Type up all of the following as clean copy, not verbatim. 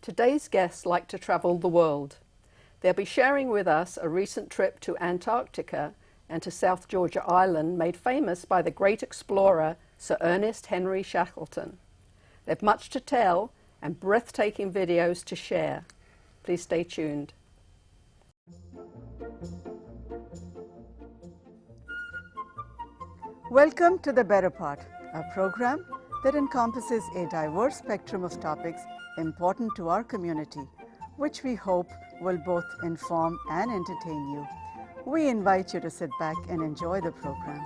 Today's guests like to travel the world. They'll be sharing with us a recent trip to Antarctica and to South Georgia Island made famous by the great explorer Sir Ernest Henry Shackleton. They've much to tell and breathtaking videos to share. Please stay tuned. Welcome to The Better Part, a program that encompasses a diverse spectrum of topics important to our community, which we hope will both inform and entertain you. We invite you to sit back and enjoy the program.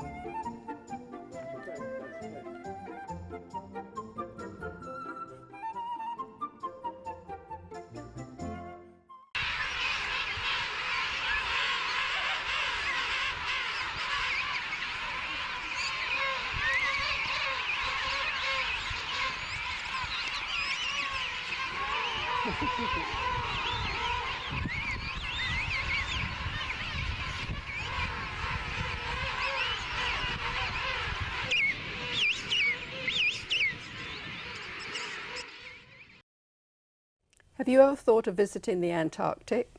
Have you ever thought of visiting the Antarctic?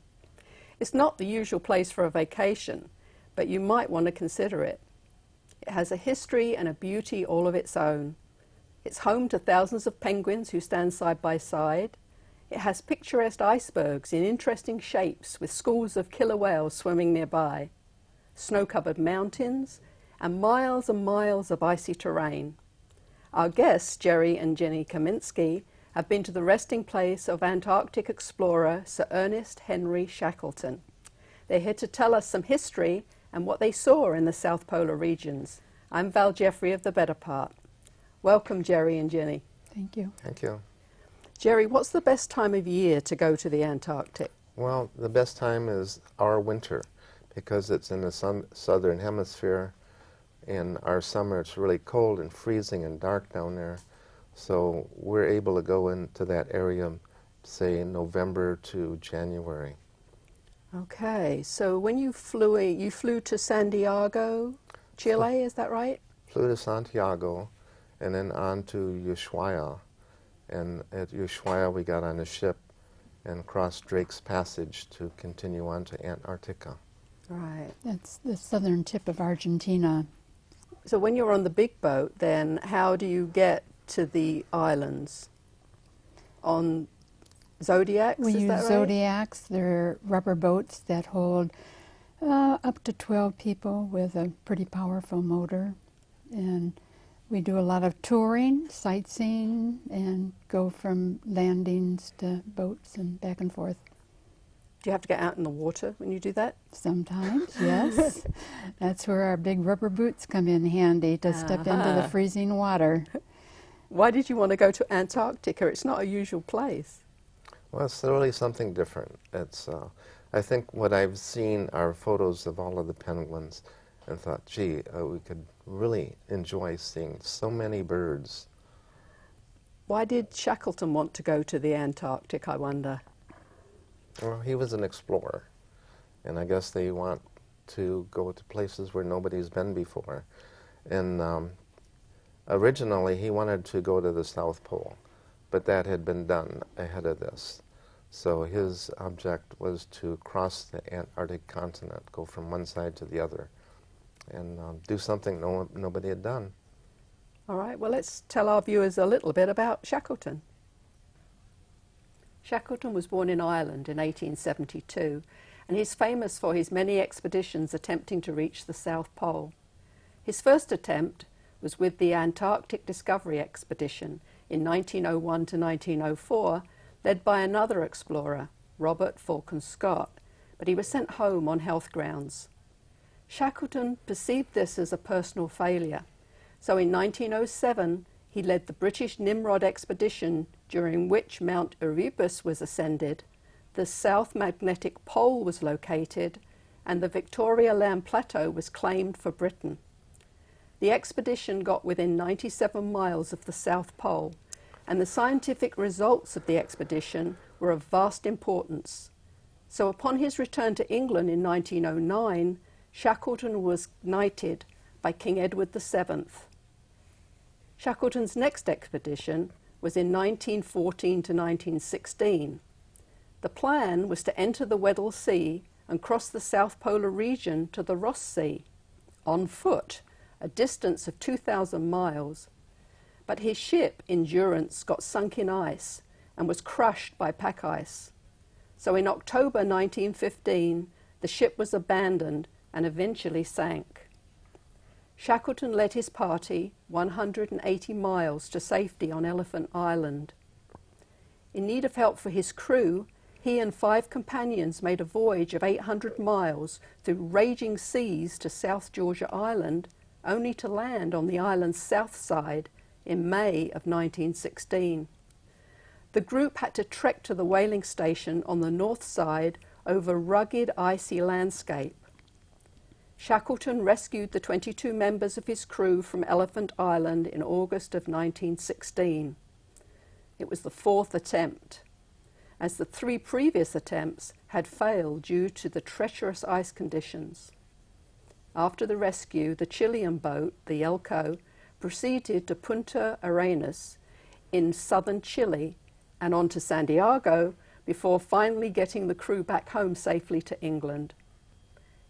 It's not the usual place for a vacation, but you might want to consider it. It has a history and a beauty all of its own. It's home to thousands of penguins who stand side by side. It has picturesque icebergs in interesting shapes with schools of killer whales swimming nearby, snow-covered mountains, and miles of icy terrain. Our guests, Jerry and Jenny Kaminsky, have been to the resting place of Antarctic explorer Sir Ernest Henry Shackleton. They're here to tell us some history and what they saw in the South Polar regions. I'm Val Jeffrey of The Better Part. Welcome, Jerry and Jenny. Thank you. Thank you. Jerry, what's the best time of year to go to the Antarctic? Well, the best time is our winter because it's in the southern hemisphere. In our summer, it's really cold and freezing and dark down there. So we're able to go into that area, say, in November to January. Okay, so when you flew to Santiago, Chile, is that right? Flew to Santiago and then on to Ushuaia. And at Ushuaia, we got on a ship and crossed Drake's Passage to continue on to Antarctica. Right. That's the southern tip of Argentina. So when you're on the big boat, then how do you get to the islands? On Zodiacs, We is use that right? Zodiacs. They're rubber boats that hold up to 12 people with a pretty powerful motor. And we do a lot of touring, sightseeing, and go from landings to boats and back and forth. Do you have to get out in the water when you do that? Sometimes, yes. That's where our big rubber boots come in handy to step into the freezing water. Why did you want to go to Antarctica? It's not a usual place. Well, it's really something different. It's, I think what I've seen are photos of all of the penguins and thought, gee, we could really enjoy seeing so many birds. Why did Shackleton want to go to the Antarctic, I wonder? Well, he was an explorer, and I guess they want to go to places where nobody's been before. And originally, he wanted to go to the South Pole, but that had been done ahead of this. So his object was to cross the Antarctic continent, go from one side to the other, and do something nobody had done. All right, well, let's tell our viewers a little bit about Shackleton. Shackleton was born in Ireland in 1872, and he's famous for his many expeditions attempting to reach the South Pole. His first attempt was with the Antarctic Discovery Expedition in 1901 to 1904, led by another explorer, Robert Falcon Scott, but he was sent home on health grounds. Shackleton perceived this as a personal failure, so in 1907 he led the British Nimrod expedition, during which Mount Erebus was ascended, the South Magnetic Pole was located, and the Victoria Land Plateau was claimed for Britain. The expedition got within 97 miles of the South Pole, and the scientific results of the expedition were of vast importance. So upon his return to England in 1909, Shackleton was knighted by King Edward VII. Shackleton's next expedition was in 1914 to 1916. The plan was to enter the Weddell Sea and cross the South Polar region to the Ross Sea, on foot, a distance of 2,000 miles. But his ship, Endurance, got sunk in ice and was crushed by pack ice. So in October 1915, the ship was abandoned and eventually sank. Shackleton led his party 180 miles to safety on Elephant Island. In need of help for his crew, he and 5 companions made a voyage of 800 miles through raging seas to South Georgia Island, only to land on the island's south side in May of 1916. The group had to trek to the whaling station on the north side over rugged, icy landscape. Shackleton rescued the 22 members of his crew from Elephant Island in August of 1916. It was the 4th attempt, as the 3 previous attempts had failed due to the treacherous ice conditions. After the rescue, the Chilean boat, the Elco, proceeded to Punta Arenas in southern Chile and on to Santiago before finally getting the crew back home safely to England.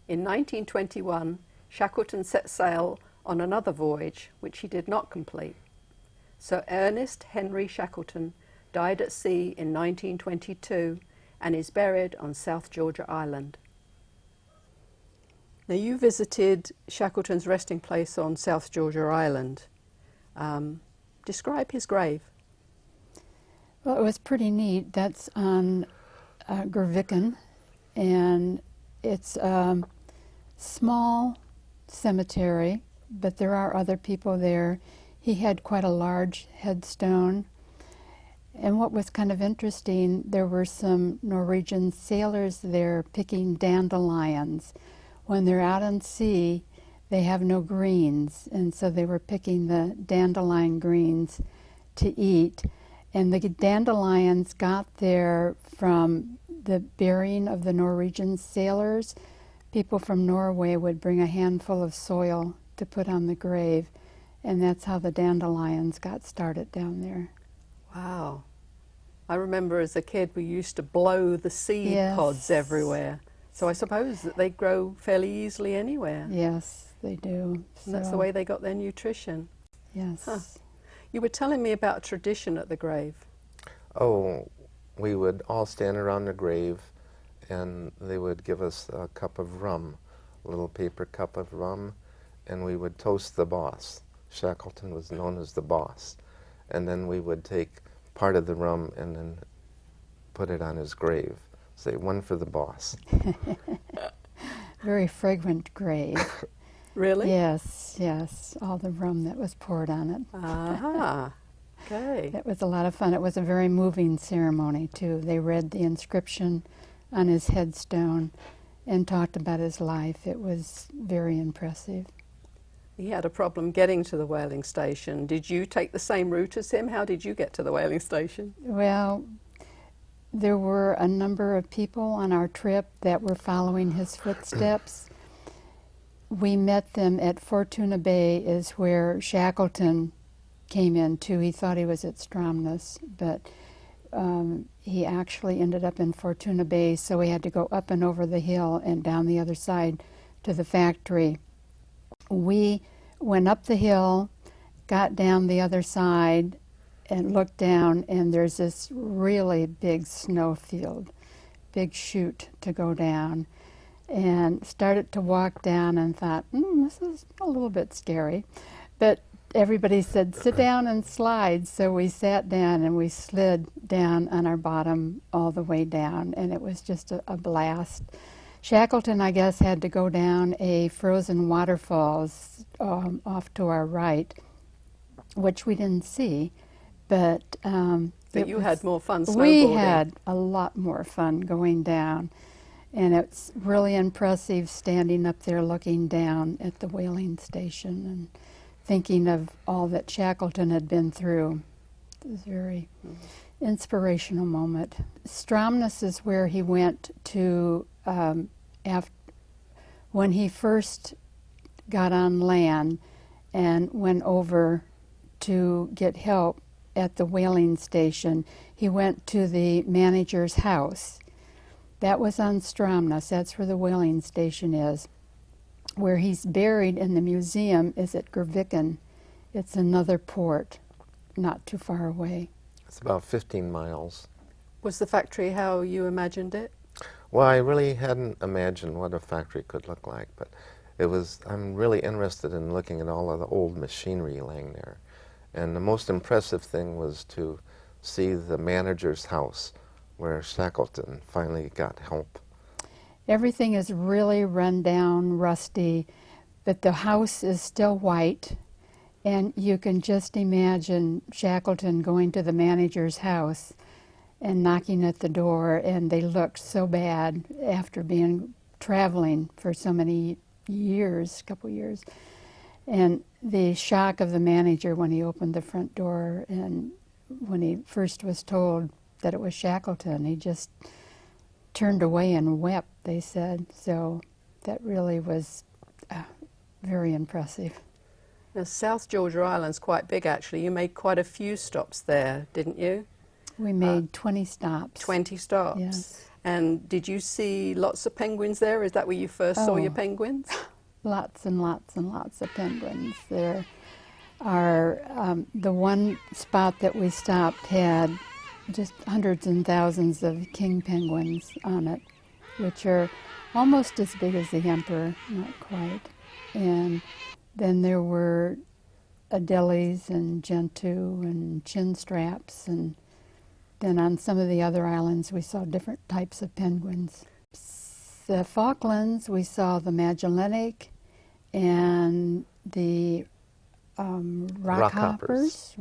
In 1921, Shackleton set sail on another voyage, which he did not complete. Sir Ernest Henry Shackleton died at sea in 1922 and is buried on South Georgia Island. Now, you visited Shackleton's resting place on South Georgia Island. Describe his grave. Well, it was pretty neat. That's on Gerviken, and it's a small cemetery, but there are other people there. He had quite a large headstone. And what was kind of interesting, there were some Norwegian sailors there picking dandelions. When they're out on sea, they have no greens, and so they were picking the dandelion greens to eat. And the dandelions got there from the burying of the Norwegian sailors. People from Norway would bring a handful of soil to put on the grave, and that's how the dandelions got started down there. Wow. I remember as a kid we used to blow the seed pods everywhere. So I suppose that they grow fairly easily anywhere. Yes, they do. And that's the way they got their nutrition. Yes. Huh. You were telling me about a tradition at the grave. Oh, we would all stand around the grave and they would give us a cup of rum, a little paper cup of rum, and we would toast the boss. Shackleton was known as the boss. And then we would take part of the rum and then put it on his grave. Say, one for the boss. Very fragrant grave. Really? Yes, yes. All the rum that was poured on it. Aha. Okay. It was a lot of fun. It was a very moving ceremony, too. They read the inscription on his headstone and talked about his life. It was very impressive. He had a problem getting to the whaling station. Did you take the same route as him? How did you get to the whaling station? Well, there were a number of people on our trip that were following his footsteps. We met them at Fortuna Bay, is where Shackleton came in too. He thought he was at Stromness, but he actually ended up in Fortuna Bay, so we had to go up and over the hill and down the other side to the factory. We went up the hill, got down the other side, and looked down, and there's this really big snowfield, big chute to go down, and started to walk down and thought, this is a little bit scary. But everybody said, sit down and slide, so we sat down and we slid down on our bottom all the way down, and it was just a blast. Shackleton, I guess, had to go down a frozen waterfalls off to our right, which we didn't see. But you had more fun snowboarding. We had a lot more fun going down. And it's really impressive standing up there looking down at the whaling station and thinking of all that Shackleton had been through. It was a very inspirational moment. Stromness is where he went to when he first got on land and went over to get help at the whaling station, he went to the manager's house. That was on Stromness. That's where the whaling station is. Where he's buried in the museum is at Gerviken. It's another port, not too far away. It's about 15 miles. Was the factory how you imagined it? Well, I really hadn't imagined what a factory could look like, but I'm really interested in looking at all of the old machinery laying there. And the most impressive thing was to see the manager's house where Shackleton finally got help. Everything is really run down, rusty, but the house is still white. And you can just imagine Shackleton going to the manager's house and knocking at the door, and they looked so bad after being traveling for so many years, couple years. And the shock of the manager when he opened the front door and when he first was told that it was Shackleton, he just turned away and wept, they said. So that really was very impressive. Now, South Georgia Island's quite big, actually. You made quite a few stops there, didn't you? We made 20 stops. 20 stops. Yes. And did you see lots of penguins there? Is that where you first saw your penguins? Lots and lots and lots of penguins. There are, the one spot that we stopped had just hundreds and thousands of king penguins on it, which are almost as big as the emperor, not quite. And then there were adeles and gentoo and chin straps, and then on some of the other islands we saw different types of penguins. The Falklands, we saw the Magellanic and the rockhoppers.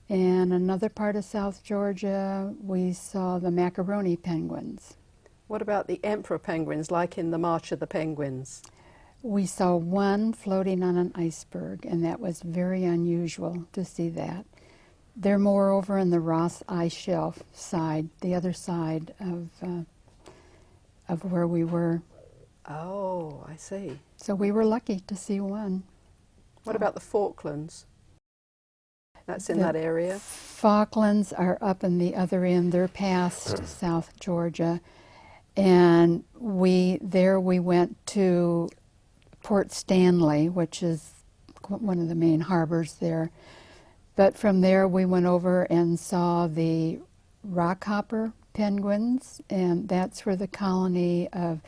And another part of South Georgia, we saw the macaroni penguins. What about the emperor penguins, like in the March of the Penguins? We saw one floating on an iceberg, and that was very unusual to see that. They're more over in the Ross Ice Shelf side, the other side of where we were. Oh, I see. So we were lucky to see one. What about the Falklands? That's in that area? Falklands are up in the other end. They're past South Georgia. And we went to Port Stanley, which is one of the main harbors there. But from there we went over and saw the rockhopper penguins, and that's where the colony of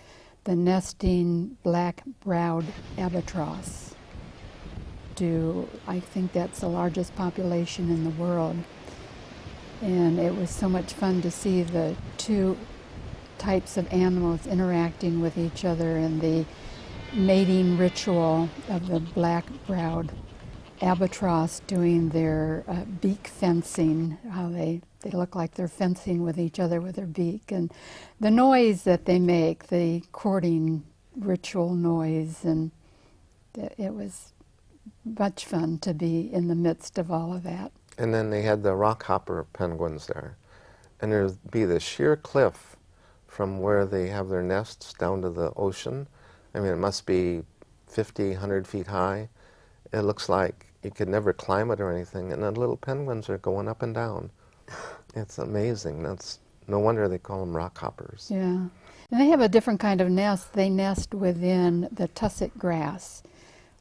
the nesting black-browed albatross do. I think that's the largest population in the world. And it was so much fun to see the two types of animals interacting with each other and the mating ritual of the black-browed albatross doing their beak fencing, how they look like they're fencing with each other with their beak, and the noise that they make, the courting ritual noise, and it was much fun to be in the midst of all of that. And then they had the rockhopper penguins there. And there'd be the sheer cliff from where they have their nests down to the ocean. I mean, it must be 50, 100 feet high. It looks like you could never climb it or anything, and the little penguins are going up and down. It's amazing. That's no wonder they call them rockhoppers. Yeah. And they have a different kind of nest. They nest within the tussock grass,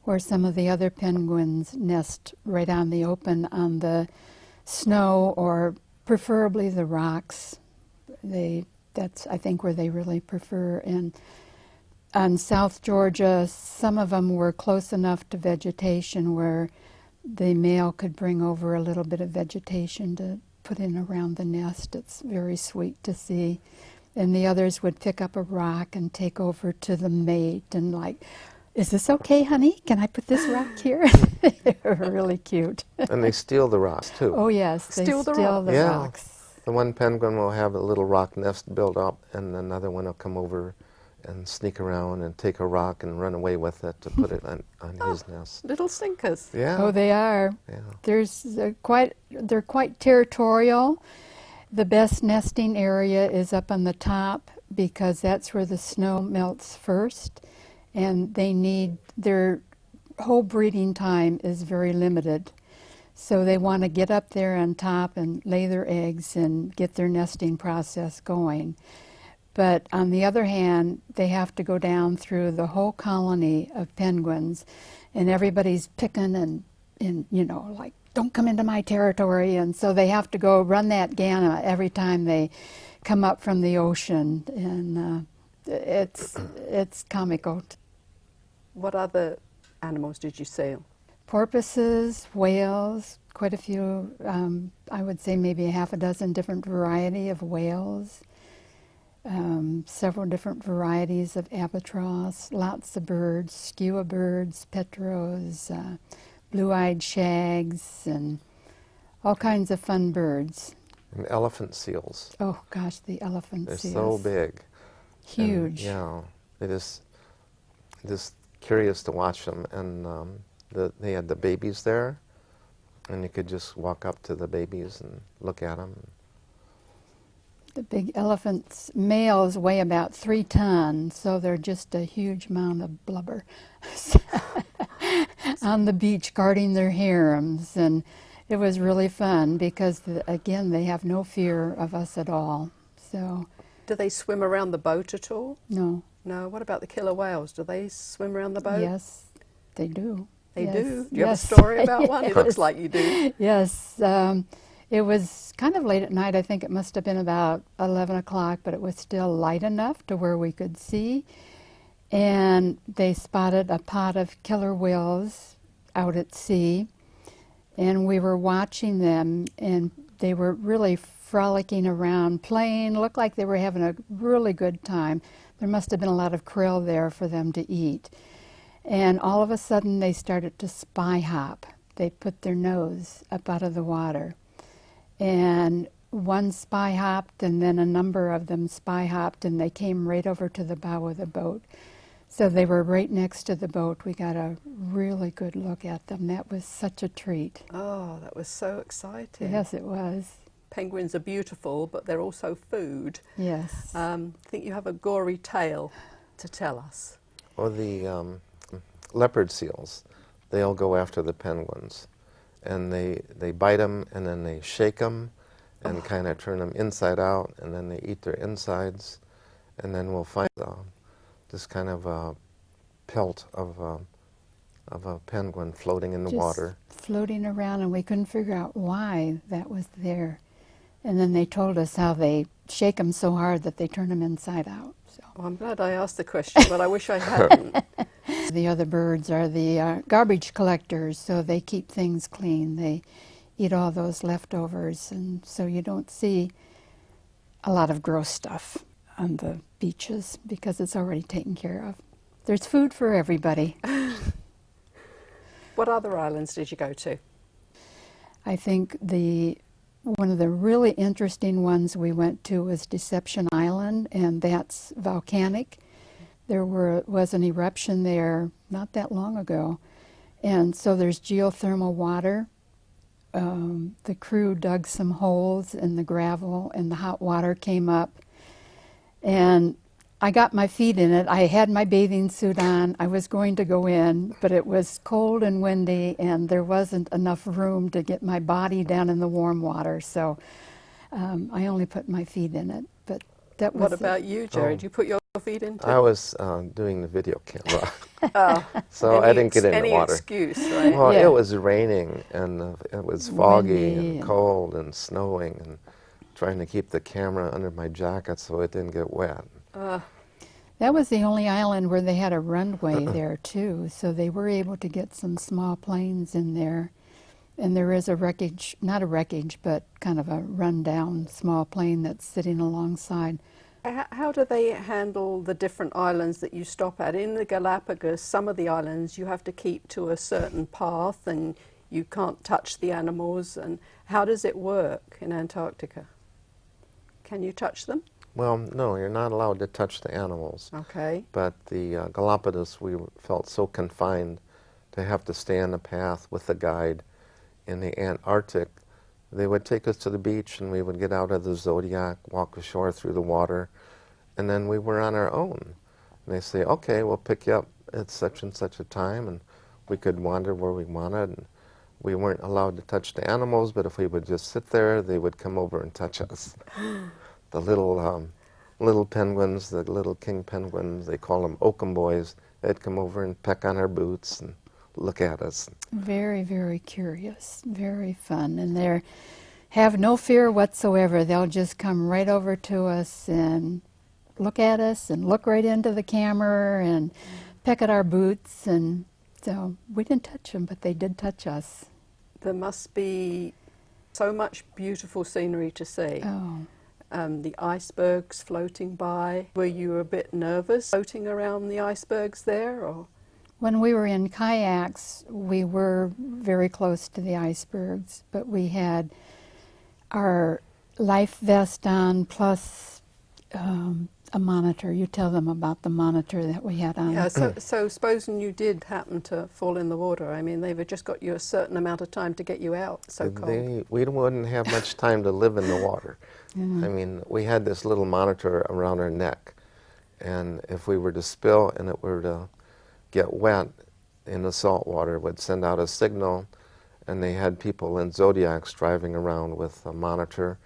where some of the other penguins nest right on the open on the snow, or preferably the rocks. That's, I think, where they really prefer. And on South Georgia, some of them were close enough to vegetation where the male could bring over a little bit of vegetation to put in around the nest. It's very sweet to see. And the others would pick up a rock and take over to the mate and like, is this okay, honey? Can I put this rock here? They were really cute. And they steal the rocks, too. Oh, yes. They steal the rocks. The one penguin will have a little rock nest built up, and another one will come over and sneak around and take a rock and run away with it to put it on his nest. Little stinkers. Yeah. Oh, they are. Yeah. They're quite territorial. The best nesting area is up on the top because that's where the snow melts first, and their whole breeding time is very limited. So they want to get up there on top and lay their eggs and get their nesting process going. But on the other hand, they have to go down through the whole colony of penguins, and everybody's picking and you know, like, don't come into my territory. And so they have to go run that gamut every time they come up from the ocean, and it's comical. What other animals did you see? Porpoises, whales, quite a few, I would say maybe a half a dozen different variety of whales, several different varieties of albatross, lots of birds, skua birds, petros, blue-eyed shags, and all kinds of fun birds. And elephant seals. Oh gosh, the elephant They're seals. so big. Huge. And, yeah, it is just curious to watch them. And they had the babies there, and you could just walk up to the babies and look at them. The big elephants, males weigh about 3 tons, so they're just a huge amount of blubber on the beach guarding their harems. And it was really fun because, again, they have no fear of us at all. So, Do they swim around the boat at all? no. No. What about the killer whales? Do they swim around the boat? Yes, they do. They Yes. do? Do you Yes. have a story about one? It Yes. looks like you do. Yes. It was kind of late at night. I think it must have been about 11 o'clock, but it was still light enough to where we could see. And they spotted a pod of killer whales out at sea. And we were watching them, and they were really frolicking around, playing, looked like they were having a really good time. There must have been a lot of krill there for them to eat. And all of a sudden they started to spy hop. They put their nose up out of the water. And one spy hopped, and then a number of them spy hopped, and they came right over to the bow of the boat. So they were right next to the boat. We got a really good look at them. That was such a treat. Oh, that was so exciting. Yes, it was. Penguins are beautiful, but they're also food. Yes. I think you have a gory tale to tell us. Or the leopard seals, they'll go after the penguins. And they bite them, and then they shake them and kind of turn them inside out, and then they eat their insides. And then we'll find this kind of a pelt of a penguin floating in the Just water. floating around, and we couldn't figure out why that was there. And then they told us how they shake them so hard that they turn them inside out. So. Well, I'm glad I asked the question, but I wish I hadn't. The other birds are the garbage collectors, so they keep things clean. They eat all those leftovers, and so you don't see a lot of gross stuff on the beaches because it's already taken care of. There's food for everybody. What other islands did you go to? I think one of the really interesting ones we went to was Deception Island, and that's volcanic. There was an eruption there not that long ago, and so there's geothermal water. The crew dug some holes in the gravel, and the hot water came up. And I got my feet in it. I had my bathing suit on. I was going to go in, but it was cold and windy, and there wasn't enough room to get my body down in the warm water. So I only put my feet in it. But that was. What about you, Jerry? Oh. Did you put your feet into I it? was doing the video camera, Oh, so I didn't get in the any water. excuse, right? Well, Yeah. it was raining, and it was foggy Windy and and- cold and snowing, and trying to keep the camera under my jacket so it didn't get wet. That was the only island where they had a runway there too, so they were able to get some small planes in there. And there is a wreckage, not a wreckage, but kind of a rundown small plane that's sitting alongside. How do they handle the different islands that you stop at? In the Galapagos, some of the islands you have to keep to a certain path and you can't touch the animals. And how does it work in Antarctica? Can you touch them? Well, no, you're not allowed to touch the animals. Okay. But the Galapagos, we felt so confined to have to stay on the path with the guide. In the Antarctic, they would take us to the beach, and we would get out of the Zodiac, walk ashore through the water, and then we were on our own. And they say, okay, we'll pick you up at such and such a time, and we could wander where we wanted. And We weren't allowed to touch the animals, but if we would just sit there, they would come over and touch us. The little penguins, the little king penguins, they call them oakum boys, they'd come over and peck on our boots and look at us. Very, very curious, very fun, and they have no fear whatsoever. They'll just come right over to us and look at us and look right into the camera and peck at our boots, and so we didn't touch them, but they did touch us. There must be so much beautiful scenery to see. Oh. The icebergs floating by. Were you a bit nervous floating around the icebergs there, or? When we were in kayaks, we were very close to the icebergs, but we had our life vest on plus a monitor. You tell them about the monitor that we had on. Yeah, so supposing you did happen to fall in the water, I mean, they've just got you a certain amount of time to get you out, so cold. We wouldn't have much time to live in the water. I mean, we had this little monitor around our neck, and if we were to spill and it were to get wet in the salt water, it would send out a signal, and they had people in Zodiacs driving around with a monitor,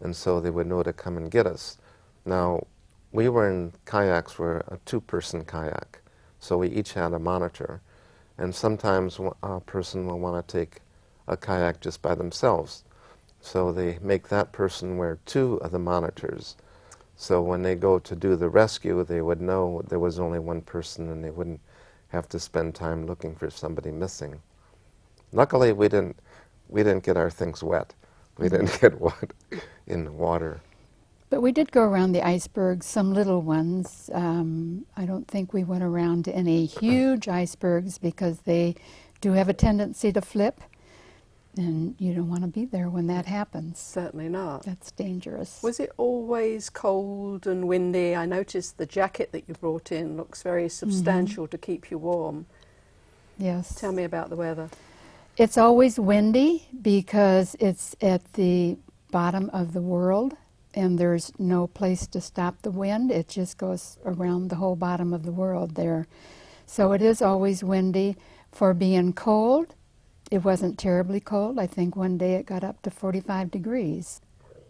and so they would know to come and get us. Now, we were in kayaks, we're a two-person kayak, so we each had a monitor, and sometimes a person will want to take a kayak just by themselves, so they make that person wear two of the monitors. So when they go to do the rescue, they would know there was only one person and they wouldn't have to spend time looking for somebody missing. Luckily, we didn't get our things wet. We didn't get wet in the water. But we did go around the icebergs, some little ones. I don't think we went around any huge icebergs because they do have a tendency to flip, and you don't want to be there when that happens. Certainly not. That's dangerous. Was it always cold and windy? I noticed the jacket that you brought in looks very substantial to keep you warm. Yes. Tell me about the weather. It's always windy because it's at the bottom of the world, and there's no place to stop the wind. It just goes around the whole bottom of the world there. So it is always windy. For being cold, it wasn't terribly cold. I think one day it got up to 45 degrees.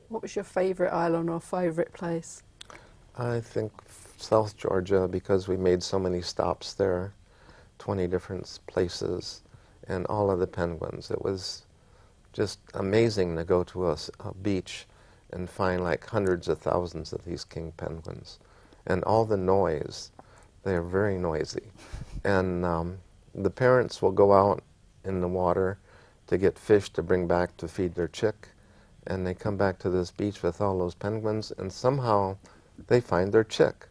What was your favorite island or favorite place? I think South Georgia, because we made so many stops there, 20 different places, and all of the penguins. It was just amazing to go to a beach and find like hundreds of thousands of these king penguins. And all the noise, they're very noisy. And the parents will go out in the water to get fish to bring back to feed their chick, and they come back to this beach with all those penguins, and somehow they find their chick.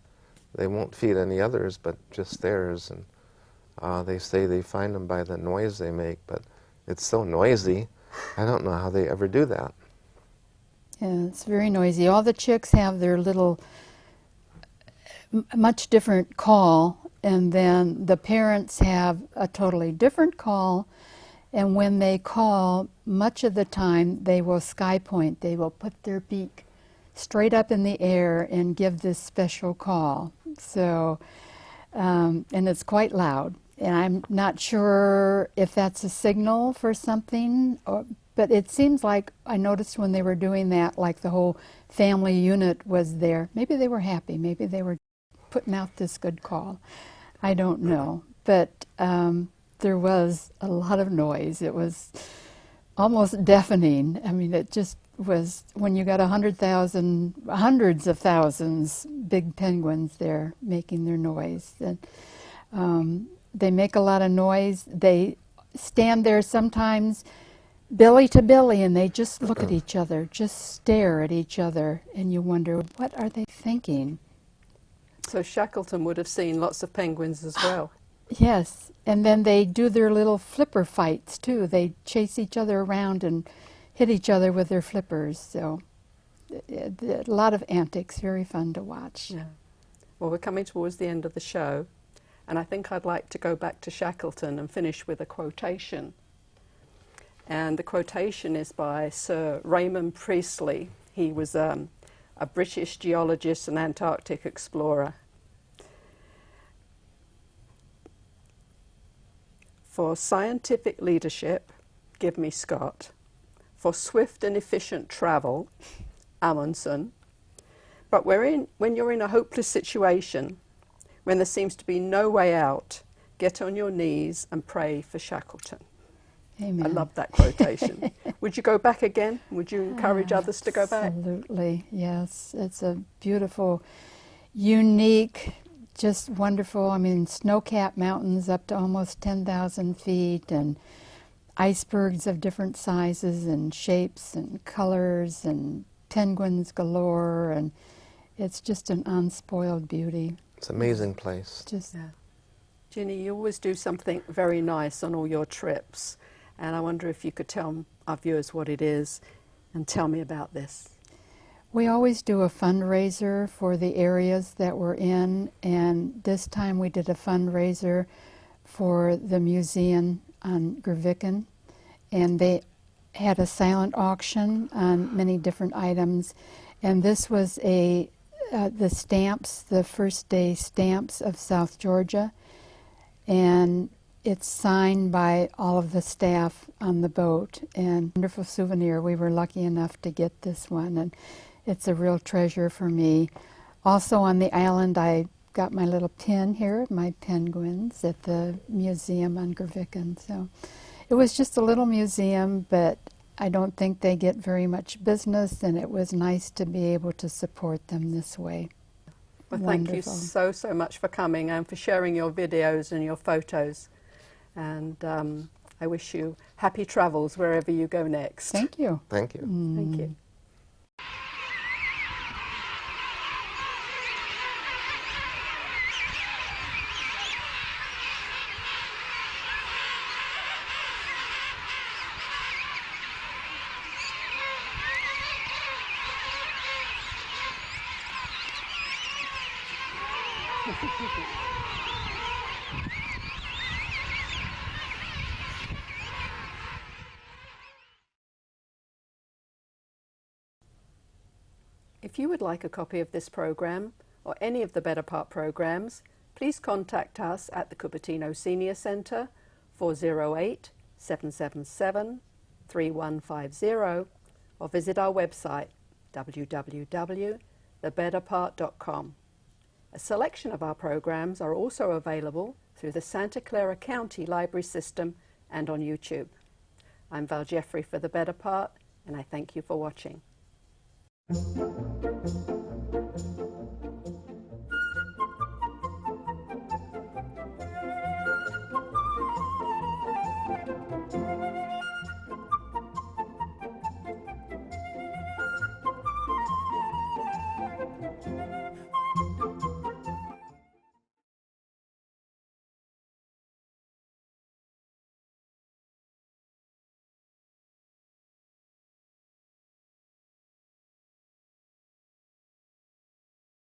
They won't feed any others, but just theirs, and they say they find them by the noise they make, but it's so noisy, I don't know how they ever do that. Yeah, it's very noisy. All the chicks have their little, much different call, and then the parents have a totally different call, and when they call, much of the time they will sky point. They will put their beak straight up in the air and give this special call. So, and it's quite loud. And I'm not sure if that's a signal for something, but it seems like I noticed when they were doing that, like the whole family unit was there. Maybe they were happy. Maybe they were putting out this good call. I don't know. But there was a lot of noise. It was almost deafening. I mean, it just was, when you got 100,000, hundreds of thousands big penguins there making their noise. And they make a lot of noise. They stand there sometimes belly to belly, and they just look at each other, just stare at each other, and you wonder, what are they thinking? So Shackleton would have seen lots of penguins as well. Yes, and then they do their little flipper fights too. They chase each other around and hit each other with their flippers. So a lot of antics, very fun to watch. Yeah. Well, we're coming towards the end of the show, and I think I'd like to go back to Shackleton and finish with a quotation. And the quotation is by Sir Raymond Priestley. He was a British geologist and Antarctic explorer. For scientific leadership, give me Scott, for swift and efficient travel, Amundsen. But when you're in a hopeless situation, when there seems to be no way out, get on your knees and pray for Shackleton. Amen. I love that quotation. Would you go back again? Would you encourage others to go back? Absolutely, yes. It's a beautiful, unique, just wonderful. I mean, snow-capped mountains up to almost 10,000 feet, and icebergs of different sizes and shapes and colors, and penguins galore, and it's just an unspoiled beauty. It's an amazing place. Just Yeah. Ginny, you always do something very nice on all your trips, and I wonder if you could tell our viewers what it is and tell me about this. We always do a fundraiser for the areas that we're in, and this time we did a fundraiser for the museum on Gerviken, and they had a silent auction on many different items, and this was the stamps, the first day stamps of South Georgia, and it's signed by all of the staff on the boat, and wonderful souvenir. We were lucky enough to get this one, and it's a real treasure for me. Also on the island, I got my little pin here, my penguins, at the museum on Gerviken. So it was just a little museum, but I don't think they get very much business, and it was nice to be able to support them this way. Well, thank you so much for coming and for sharing your videos and your photos. And I wish you happy travels wherever you go next. Thank you. Thank you. Thank you. If you would like a copy of this program or any of the Better Part programs, please contact us at the Cupertino Senior Center, 408-777-3150, or visit our website, www.thebetterpart.com. A selection of our programs are also available through the Santa Clara County Library System and on YouTube. I'm Val Jeffrey for The Better Part, and I thank you for watching.